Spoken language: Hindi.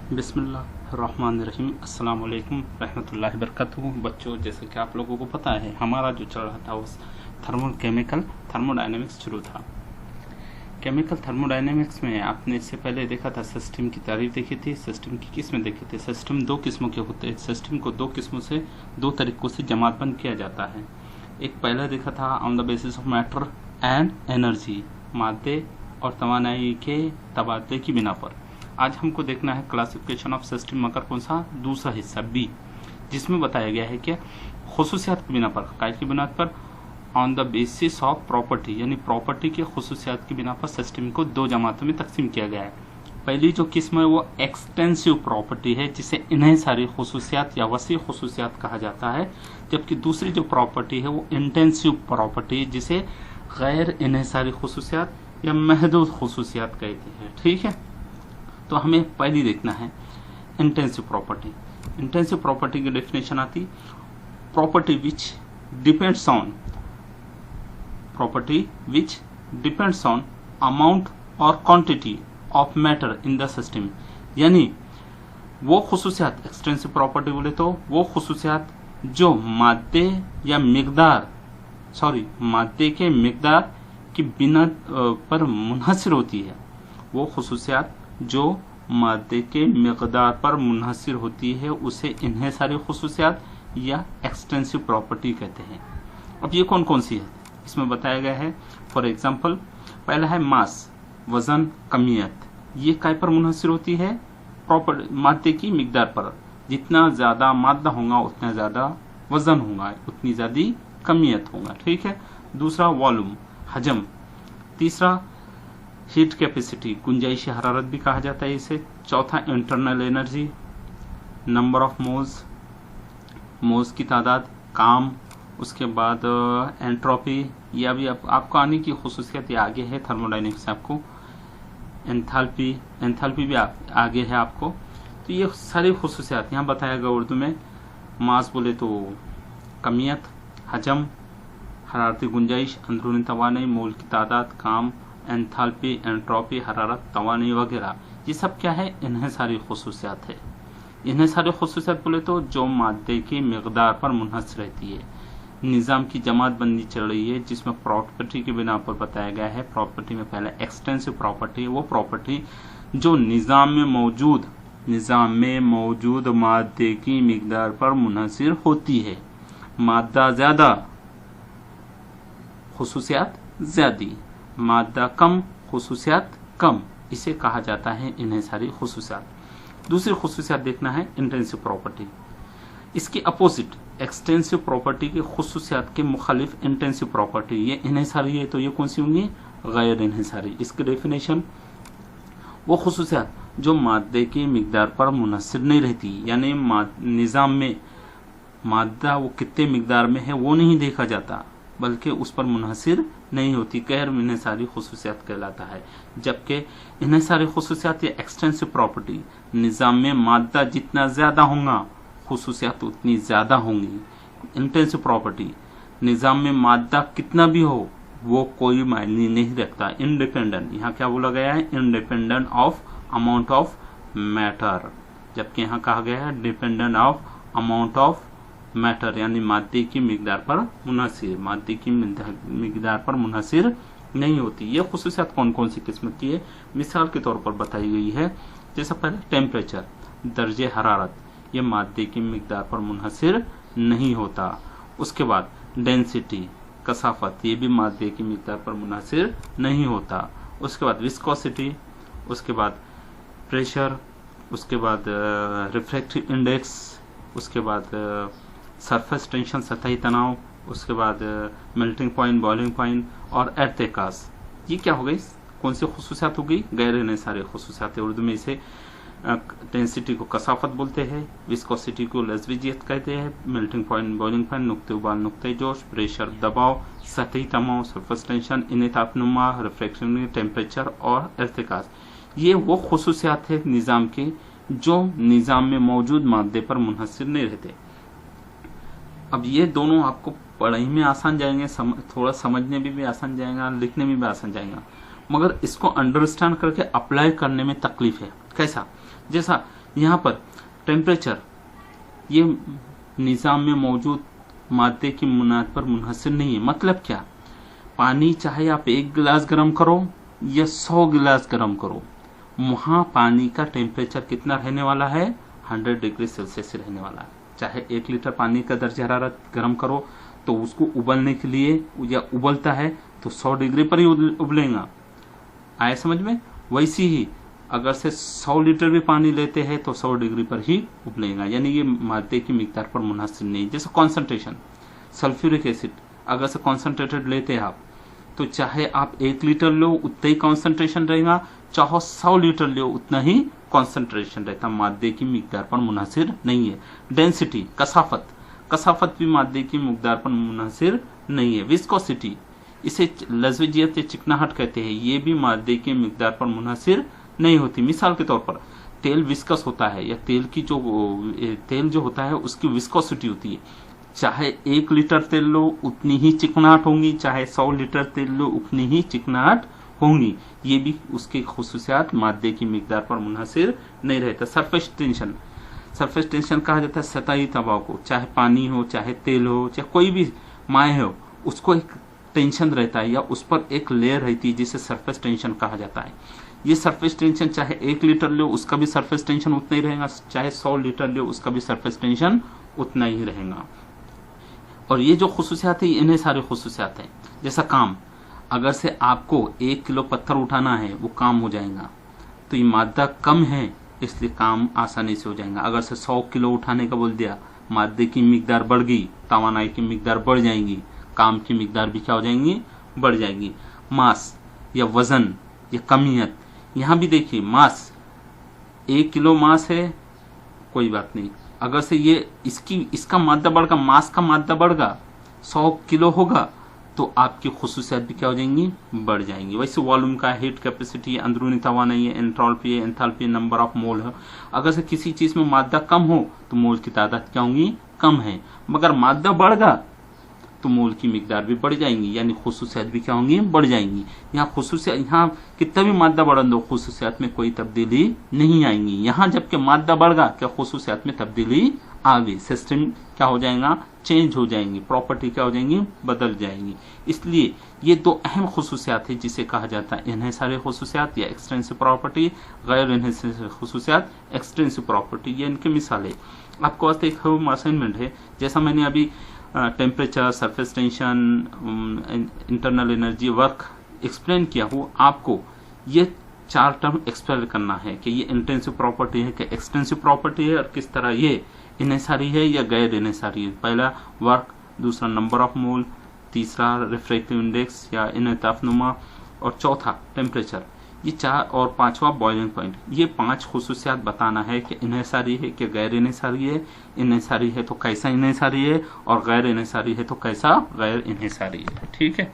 बिस्मिल्लाहिर्रहमानिर्रहीम। अस्सलाम वालेकुम रहमतुल्लाहि बरकातुहू। बच्चों, जैसे कि आप लोगों को पता है, हमारा जो चल रहा था उस थर्मोडायनेमिक्स शुरू था। केमिकल थर्मोडायनेमिक्स में आपने इससे पहले देखा था, सिस्टम की तारीफ देखी थी। सिस्टम की किस्में देखी थी। सिस्टम दो किस्मों के होते हैं। सिस्टम को दो तरीकों से जमातबंद किया जाता है। एक पहला देखा था on the basis of matter and energy, मादे और तवानाई के तबादले की बिना पर। आज हमको देखना है क्लासिफिकेशन ऑफ सिस्टम, मगर कौन सा? दूसरा हिस्सा बी, जिसमें बताया गया है कि खुसूसियात की बिना पर, हक़ाइक़ की बिना पर, on the basis of property, यानी प्रॉपर्टी के खुसूसियात की बिना पर सिस्टम को दो जमातों में तकसीम किया गया है। पहली जो किस्म है वो एक्सटेंसिव प्रॉपर्टी है, जिसे इन्हें सारी खुसूसियात या वसी खुसूसियात कहा जाता है। जबकि दूसरी जो प्रॉपर्टी है वो इंटेंसिव प्रॉपर्टी, जिसे गैर इन्हें सारी खुसूसियात या महदूद खुसूसियात कहते हैं। ठीक है, तो हमें पहली देखना है इंटेंसिव प्रॉपर्टी। इंटेंसिव प्रॉपर्टी की डेफिनेशन आती, property which depends on amount और quantity of matter in the system. यानी वो खुसूसियात, एक्सटेंसिव प्रॉपर्टी बोले तो वो खुसूसियात जो मादे के मिकदार की बिना पर मुनहसर होती है। वो खुसूसियात जो मादे के मिकदार पर मुनहसर होती है उसे इन्हिसारी खुसूसियात या एक्सटेंसिव प्रॉपर्टी कहते हैं। अब ये कौन कौन सी है इसमें बताया गया है। फॉर एग्जांपल, पहला है मास, वजन, कमियत। ये काय पर मुनहसर होती है? मादे की मिकदार पर। जितना ज्यादा मादा होगा उतना ज्यादा वजन होगा, उतनी ज्यादा कमियत होगा। ठीक है। दूसरा वॉल्यूम, हजम। तीसरा हीट कैपेसिटी, गुंजाइशी हरारत भी कहा जाता है इसे। चौथा internal energy, number of moles की तादाद, काम। उसके बाद एंट्रोपी, या भी आपको आने की खुसूसियत ये आगे है थर्मोडायनेमिक्स से आपको। एंथैल्पी भी आगे है आपको। तो ये सारी खुसूसियात यहाँ बताया गया उर्दू में। मास बोले तो कमियत, हजम, हरारती गुंजाइश, अंदरूनी तवानाई, मोल की तादाद, काम, एंथैल्पी, एंट्रोपी, हरारत, तवानाई वगैरह। ये सब क्या है? इन्हें सारी खुसूसियात है। इन्हें सारी खुसूसियात बोले तो जो मादे की मिकदार पर मुनहसर रहती है। निज़ाम की जमातबंदी चल रही है, जिसमें प्रॉपर्टी के बिना पर बताया गया है। प्रॉपर्टी में पहले एक्सटेंसिव प्रॉपर्टी, वो प्रॉपर्टी जो निज़ाम में मौजूद मादे की मिकदार पर मुनहसर होती है। मादा ज्यादा, खुसूसियात ज्यादा, मादा कम, खुसूसियात कम, इसे कहा जाता है इन्हें सारी खुसूसियात। दूसरी खुसूसियात देखना है इंटेंसिव प्रॉपर्टी। इसकी अपोजिट एक्सटेंसिव प्रॉपर्टी की खुसूसियात के मुखालिफ इंटेंसिव प्रॉपर्टी, ये इन्हें सारी है। तो ये कौन सी होंगी? गैर इन्हें सारी। इसकी डेफिनेशन, वो खुसूसियात जो मादे की मिकदार पर मुनहसर नहीं रहती, यानी निज़ाम में मादा वो कितने मिकदार में है वो नहीं देखा जाता, बल्कि उस पर मुनहसर नहीं होती, गैर इन्हें सारी खुसूसियात कहलाता है। जबकि इन्हें सारी खुसूसियात या एक्सटेंसिव प्रॉपर्टी, निज़ाम में मादा जितना ज्यादा होगा खुसूसियात उतनी ज्यादा होंगी। इंटेंसिव प्रॉपर्टी, निज़ाम में मादा कितना भी हो वो कोई मायने नहीं रखता, इंडिपेंडेंट। यहाँ क्या बोला गया है? Independent of amount of matter. जबकि यहाँ कहा गया है dependent of amount of matter, यानी मादे की मिकदार पर मुनहसर, मादे की मिकदार पर मुनहसर नहीं होती। ये खुसूसियात कौन कौन सी किस्म की है मिसाल के तौर पर बताई गई है। जैसे पहले टेम्परेचर, दर्जे हरारत, ये मादे की मिकदार पर मुनहसर नहीं होता। उसके बाद डेंसिटी, कसाफत, ये भी मादे की मिकदार पर मुनहसर नहीं होता। उसके बाद विस्कोसिटी, उसके बाद प्रेशर, उसके बाद रिफ्रैक्टिव इंडेक्स, उसके बाद सरफेस टेंशन, सतही तनाव, उसके बाद मेल्टिंग पॉइंट, बॉइलिंग पॉइंट और एर्तेकास। ये क्या हो गई? कौन सी खुसूसियात हो गई? गैर इन्हें सारे खुसूसियात। उर्दू में इसे डेंसिटी को कसाफत बोलते हैं, विस्कोसिटी को लज़विजियत कहते हैं, मेल्टिंग पॉइंट, बॉइलिंग पॉइंट, नुक्ते उबाल, नुक्ते जोश, प्रेशर, दबाव, सतही तनाव, सरफेस टेंशन, इनेतापनुमा, रिफ्रैक्शन, टेम्परेचर और एर्तेकास। ये वो खुसूसियात है निज़ाम के जो निज़ाम में मौजूद मादे पर मुनहसर नहीं रहते। अब ये दोनों आपको पढ़ाई में आसान जाएंगे, थोड़ा समझने में भी आसान जाएगा, लिखने में भी आसान जाएगा, मगर इसको अंडरस्टैंड करके अप्लाई करने में तकलीफ है। कैसा? जैसा यहाँ पर टेम्परेचर ये निज़ाम में मौजूद मादे की मुनाद पर मुनहसर नहीं है। मतलब क्या, पानी चाहे आप 1 गिलास गर्म करो या 100 गिलास गर्म करो, वहाँ पानी का टेम्परेचर कितना रहने वाला है, 100 डिग्री सेल्सियस रहने वाला है। चाहे 1 लीटर पानी का दर्जा हरारत गर्म करो तो उसको उबलने के लिए या उबलता है तो 100 डिग्री पर ही उबलेगा। आया समझ में? वैसी ही अगर से 100 लीटर भी पानी लेते हैं तो 100 डिग्री पर ही उबलेगा, यानी ये मादे की मिकदार पर मुनहसर नहीं। जैसे कॉन्सेंट्रेशन, सल्फ्यूरिक एसिड अगर से कॉन्सेंट्रेटेड लेते हैं आप तो चाहे आप 1 लीटर लो उतना ही कॉन्सेंट्रेशन रहेगा, चाहे 100 लीटर लो उतना ही कॉन्सेंट्रेशन रहता, मादे की मिकदार पर मुनहसर नहीं है। डेंसिटी, कसाफत भी मादे की मिकदार पर मुनहसर नहीं है। विस्कोसिटी, इसे लज़्वियत या चिकनाहट कहते हैं, ये भी मादे की मिकदार पर मुनहसर नहीं होती। मिसाल के तौर पर तेल विस्कस होता है या तेल जो होता है उसकी विस्कोसिटी होती है, चाहे 1 लीटर तेल लो उतनी ही चिकनाहट होंगी, चाहे 100 लीटर तेल लो उतनी ही चिकनाहट होंगी। ये भी उसके खुसूसियात मादे की मिकदार पर मुनहसर नहीं रहता। सरफेस टेंशन कहा जाता है सतही दबाव को, चाहे पानी हो, चाहे तेल हो, चाहे कोई भी माय हो, उसको एक टेंशन रहता है या उस पर एक लेयर रहती है जिसे सरफेस टेंशन कहा जाता है। ये सरफेस टेंशन चाहे 1 लीटर लो उसका भी सरफेस टेंशन उतना ही रहेगा, चाहे 100 लीटर लो उसका भी सरफेस टेंशन उतना ही रहेगा। और ये जो खुसूसियात है इन्हें सारे खुसूसियात हैं। जैसा काम, अगर से आपको 1 किलो पत्थर उठाना है वो काम हो जाएगा, तो ये मादा कम है इसलिए काम आसानी से हो जाएगा। अगर से 100 किलो उठाने का बोल दिया, मादे की मिकदार बढ़ गई, तवानाई की मिकदार बढ़ जाएगी, काम की मिकदार भी क्या हो जाएंगी, बढ़ जाएगी। मास या वजन या कमियत, यहाँ भी देखिए मास 1 किलो मास है कोई बात नहीं, अगर से ये इसका मादा बढ़, मास का मादा बढ़गा 100 किलो होगा तो आपकी खुसूसियात भी क्या हो जाएंगी, बढ़ जाएंगी। वैसे वॉल्यूम का, हीट कैपेसिटी, अंदरूनी तवानाई है, एंट्रोपी है, एंथैल्पी, नंबर ऑफ मोल है। अगर से किसी चीज में मादा कम हो तो मोल की तादाद क्या होंगी, कम है, मगर मादा बढ़गा तो मोल की मिकदार भी बढ़ जाएंगी, यानी खुसूसियात भी क्या होंगी, बढ़ जाएंगी। यहाँ खुसूसियात, यहाँ कितना भी मादा बढ़न दो खुसूसियात में कोई तब्दीली नहीं आएंगी। यहाँ जबकि मादा बढ़ गया क्या खुसूसियात में तब्दीली आ गई, सिस्टम क्या हो जाएगा, चेंज हो जाएंगी, प्रॉपर्टी क्या हो जाएंगी, बदल जाएंगी। इसलिए ये 2 अहम खुसूसियात है जिसे कहा जाता है इन्हिसारी खुसूसियात या एक्सटेंसिव प्रॉपर्टी, गैर इन्हिसारी खुसूसियात एक्सटेंसिव प्रॉपर्टी। ये इनके मिसाल है। आपको वास्ते एक होम असाइनमेंट है, जैसा मैंने अभी temperature, surface tension, internal energy, work explain किया हो, आपको ये 4 टर्म एक्सप्लेन करना है कि ये इंटेंसिव प्रॉपर्टी है कि एक्सटेंसिव प्रॉपर्टी है और किस तरह ये इन्हिसारी है या गैर इन्हिसारी है। पहला वर्क, दूसरा नंबर ऑफ मोल, तीसरा रिफ्रैक्टिव इंडेक्स या इनताफनुमा, और चौथा टेम्परेचर। ये 4 और 5वां बॉइलिंग पॉइंट। ये 5 खुसूसियात बताना है कि इन्हिसारी है कि गैर इन्हिसारी है, इन्हिसारी है तो कैसा इन्हिसारी है, और गैर इन्हिसारी है तो कैसा गैर इन्हिसारी है। ठीक है।